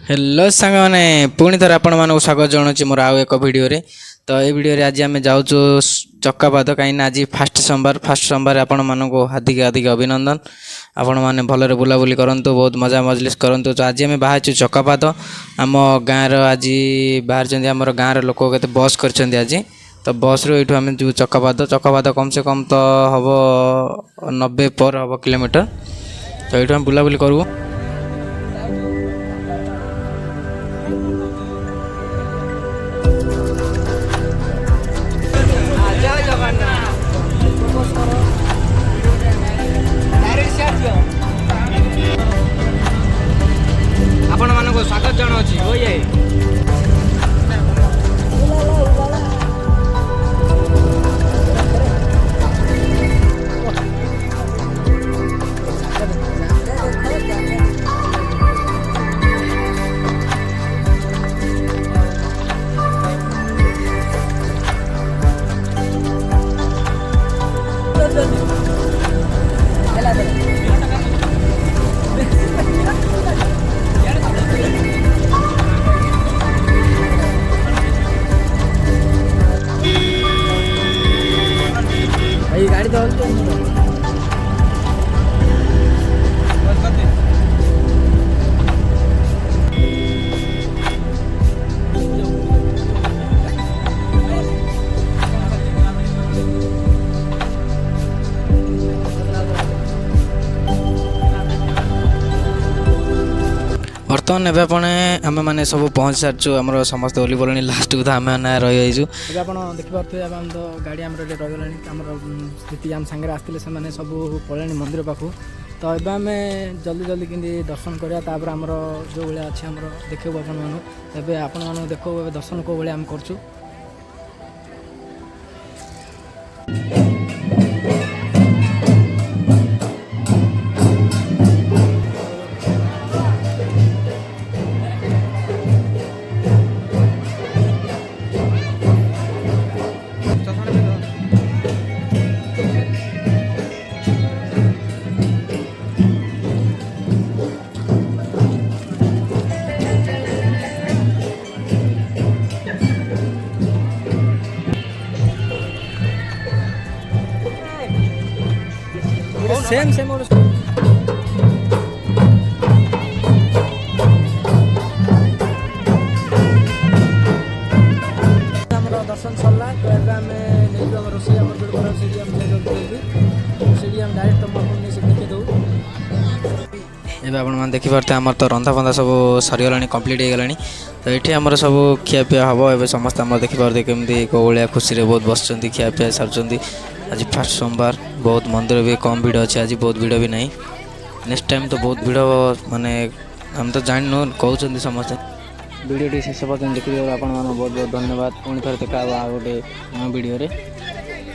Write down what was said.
Hello सांग मैंने पुणी थर आपण मानक स्वागत जनाऊँ मोर आउ एक भिडियो तो ये भिडियो आज आम जाऊँ चक्कापाद कहीं आज फास्ट सोमवार आपण मानक हार्दिक हार्दिक अभिनंदन। आपण मैंने भलरे बुलाबुली करूँ बहुत मजा मजलिस करूँ। तो आज आम बाहर चक्कापाद आम गाँव आज बाहर आम गाँव लोक के बस कर आज तो बस रु आम जो चक्कापाद कम से कम तो हम 90 पर हम किलोमीटर तो ये बुलाबुली करूँ। आपण मानको स्वागत जनाऊँ हो ये गाड़ी तो बर्तमान एवं आम मैंने सब पहुँच सारी आम समस्त ओली बोल लास्ट को आम रही देखिपे आम तो गाड़ी आम रहीगला आम स्थिति आम सांगे आसते से सब पड़ा मंदिर पाखु तो ये आम जल्दी जल्दी कि दर्शन करापर आमर जो भाया अच्छे आम देखू आपण देख दर्शन कौ भाया आम कर सेम और दर्शन सरला तो एवं आम रोषे डायरेक्ट देखे दो एवं आप देखिपे आम तो रंधा बंधा सब सरीगला कम्प्लीट हो गला तो ये आमर सब खियापिया हम ए समस्त आम देखिपे केमी कौ भाया खुशी बहुत बस खियापिया सारी आज फास्ट सोमवार बहुत मंदिर भी कम भिड़ अच्छे आज बहुत भिड़ भी नहीं नेक्स्ट टाइम तो बहुत भिड़ माने हम तो जानू कहते समस्ते वीडियो शेष पर्यटन देखिए आप बहुत बहुत धन्यवाद पुणी थर देखा गोटे भिडियो।